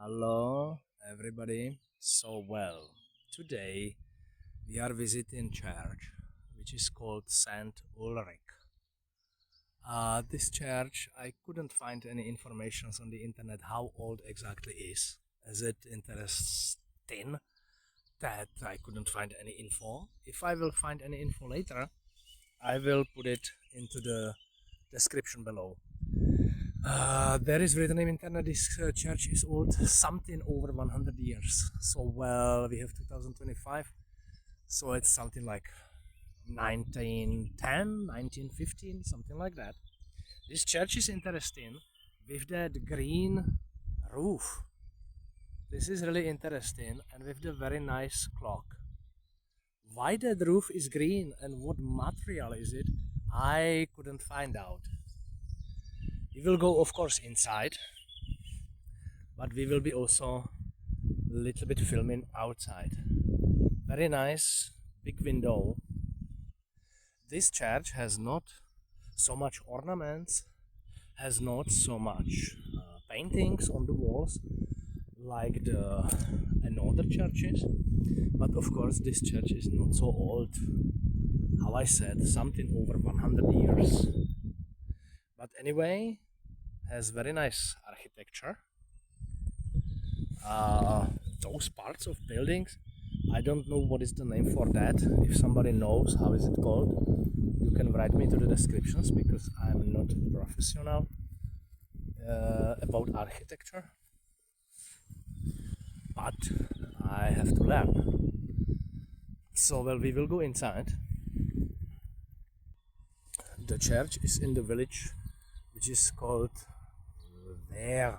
Hello, everybody. Today we are visiting church, which is called St.Ulrich. This church, I couldn't find any information on the internet how old exactly is. Is it interesting that I couldn't find any info? If I will find any info later, I will put it into the description below. There is written in internet this church is old something over 100 years. So we have 2025, so it's something like 1910, 1915, something like that. This church is interesting with that green roof. This is really interesting, and with the very nice clock. Why that roof is green and what material is it, I couldn't find out. We will go, of course, inside, but we will be also a little bit filming outside. Very nice, big window. This church has not so much ornaments, has not so much paintings on the walls like the another churches, but of course this church is not so old. How I said, something over 100 years. But anyway, has very nice architecture. Those parts of buildings, I don't know what is the name for that. If somebody knows how is it called, you can write me to the descriptions, because I'm not professional about architecture, but I have to learn. So we will go inside. The church is in the village which is called there.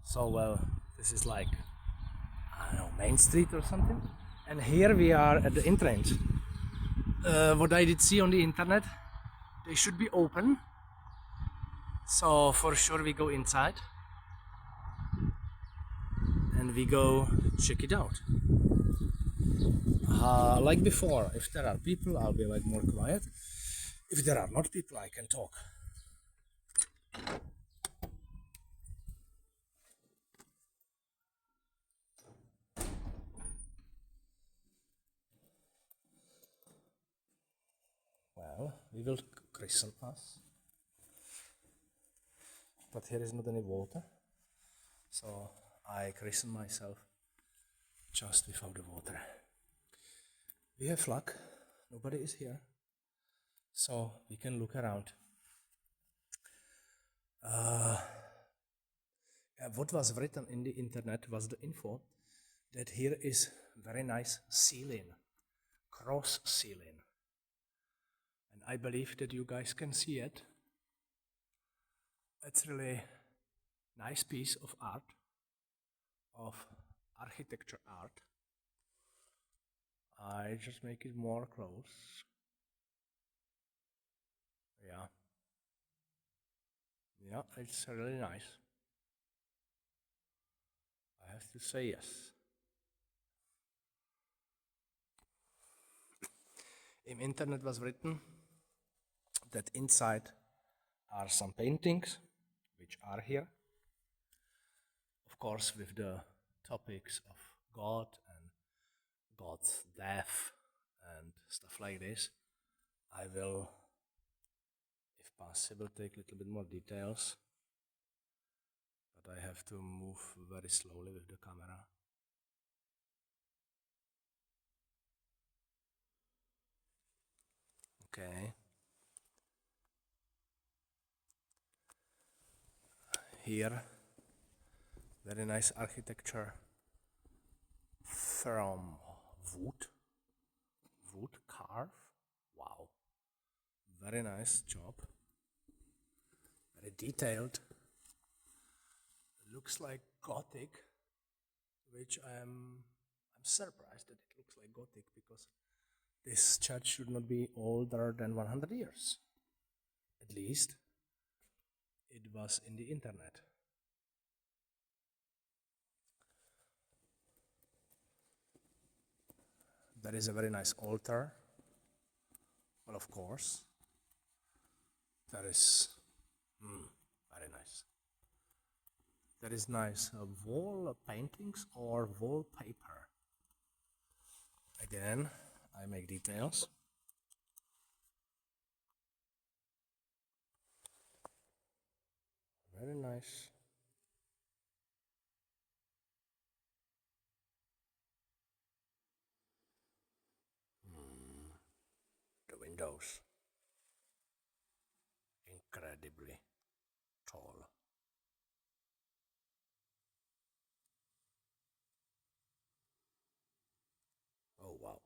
So this is like, I don't know, Main Street or something. And here we are at the entrance. What I did see on the internet, they should be open. So for sure we go inside and we go check it out. Like before, if there are people, I'll be like more quiet. If there are not people, I can talk. Well, we will christen us, but here is not any water, so I christen myself just without the water. We have luck, nobody is here, so we can look around. What was written in the internet was the info that here is very nice ceiling, cross ceiling. And I believe that you guys can see it. It's really nice piece of art, of architecture art. I just make it more close. Yeah, it's really nice. I have to say yes. In internet was written that inside are some paintings, which are here. Of course, with the topics of God and God's death and stuff like this. I will, if possible, take a little bit more details, but I have to move very slowly with the camera. Okay. Here, very nice architecture from wood carve. Wow, very nice job, very detailed. Looks like Gothic, which I'm surprised that it looks like Gothic, because this church should not be older than 100 years. At least it was in the internet. There is a very nice altar. Well, of course, there is very nice. That is nice. Wall paintings or wallpaper. Again, I make details. Very nice. The windows. Incredibly tall. Oh wow.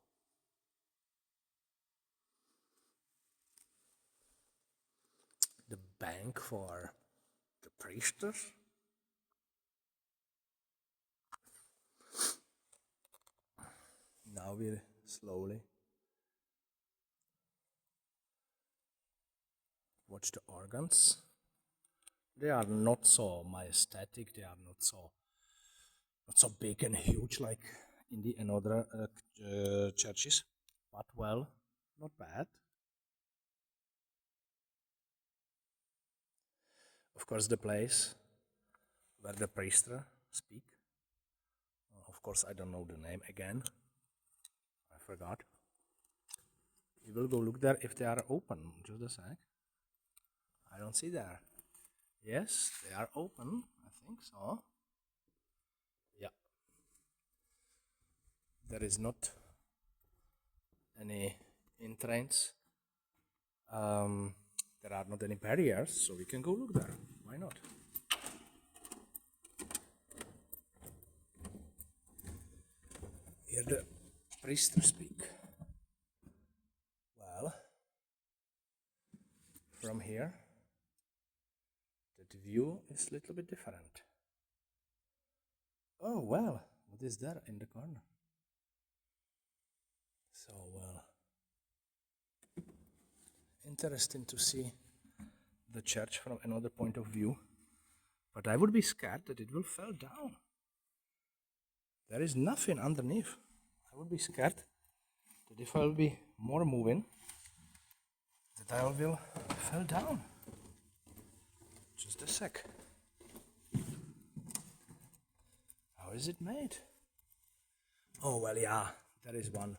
The bank for the priestess. Now we slowly watch the organs. They are not so majestic. They are not so big and huge like in the another churches, but well, not bad. Of course, the place where the priester speak. Of course, I don't know the name again. I forgot. We will go look there if they are open. Just a sec. I don't see there. Yes, they are open. I think so. Yeah. There is not any entrance. There are not any barriers, so we can go look there. Why not? Hear the priester speak. Well, from here, the view is a little bit different. Oh, well, what is there in the corner? So, well, interesting to see the church from another point of view. But I would be scared that it will fall down. There is nothing underneath. I would be scared that if I will be more moving, that I will fall down. Just a sec. How is it made? Oh, well, yeah, there is one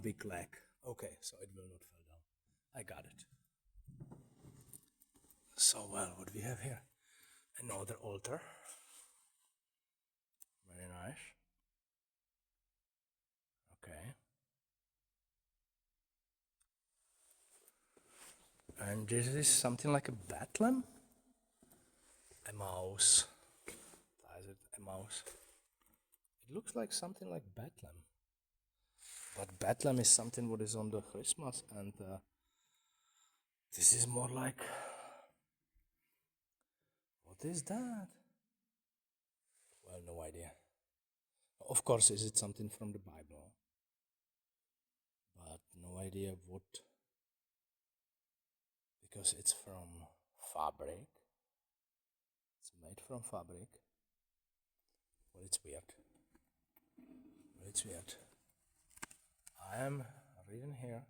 big leg. Okay, so it will not fall down. I got it. So, well, what we have here? Another altar. Very nice. Okay. And this is something like a Bethlehem? A mouse. Is it a mouse? It looks like something like Bethlehem. But Bethlehem is something what is on the Christmas, and this is more like... What is that? Well, no idea. Of course, is it something from the Bible? But no idea what... Because it's from fabric. It's made from fabric. Well, it's weird. I am reading here.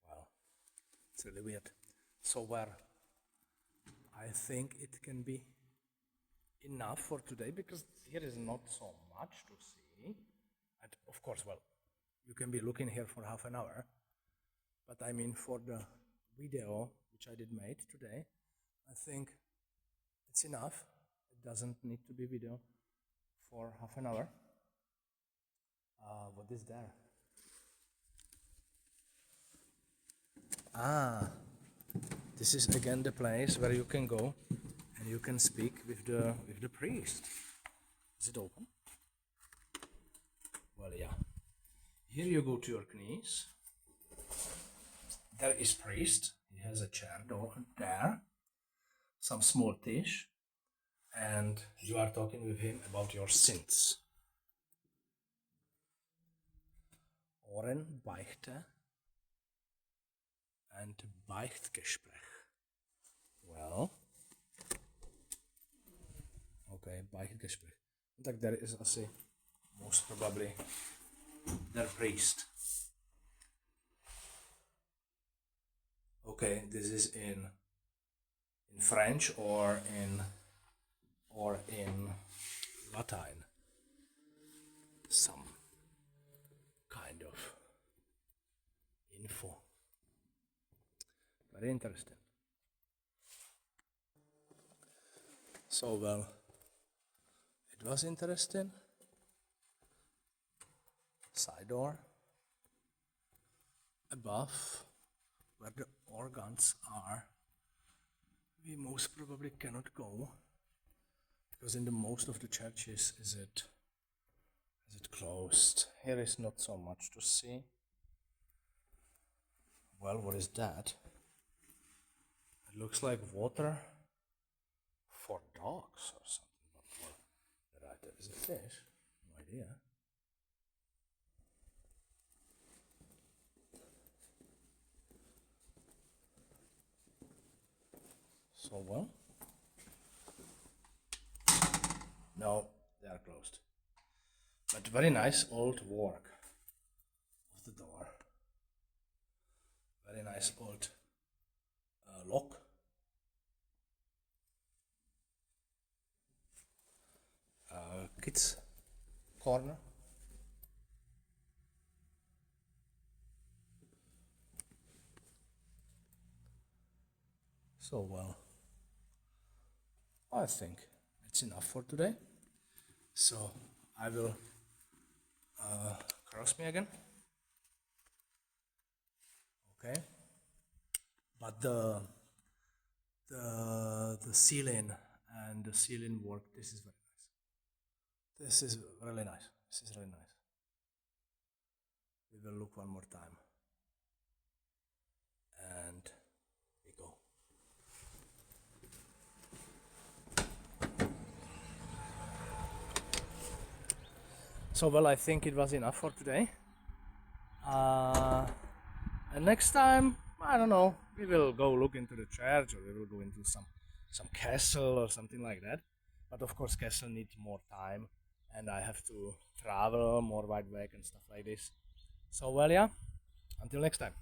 Well, it's really weird. So where I think it can be enough for today, because here is not so much to see. And of course, well, you can be looking here for half an hour. But I mean, for the video which I did made today, I think it's enough. It doesn't need to be video for half an hour. What is there? This is again the place where you can go and you can speak with the priest. Is it open? Well, yeah. Here you go to your knees. There is priest. He has a chair there, some small dish, and you are talking with him about your sins. Ohren, Beichte and Beichtgespräch. Well, okay, Beichtgespräch. Like there is, I say, most probably their priest. Okay, this is in French or in Latin, some kind of info. Very interesting. So, well, it was interesting. Side door. Above, where the organs are, we most probably cannot go, because in the most of the churches is it closed. Here is not so much to see. Well, what is that? It looks like water for dogs or something. But well, right there is a fish. No idea. So well. No, they are closed. But very nice old work of the door. Very nice old lock. Kids corner. So well, I think it's enough for today. So I will cross me again. Okay. But the ceiling and the ceiling work, this is very nice. This is really nice. This is really nice. We will look one more time. And we go. So well, I think it was enough for today. And next time, I don't know, we will go look into the church, or we will go into some castle or something like that. But of course, castle needs more time, and I have to travel more wide back and stuff like this. So well, yeah, until next time.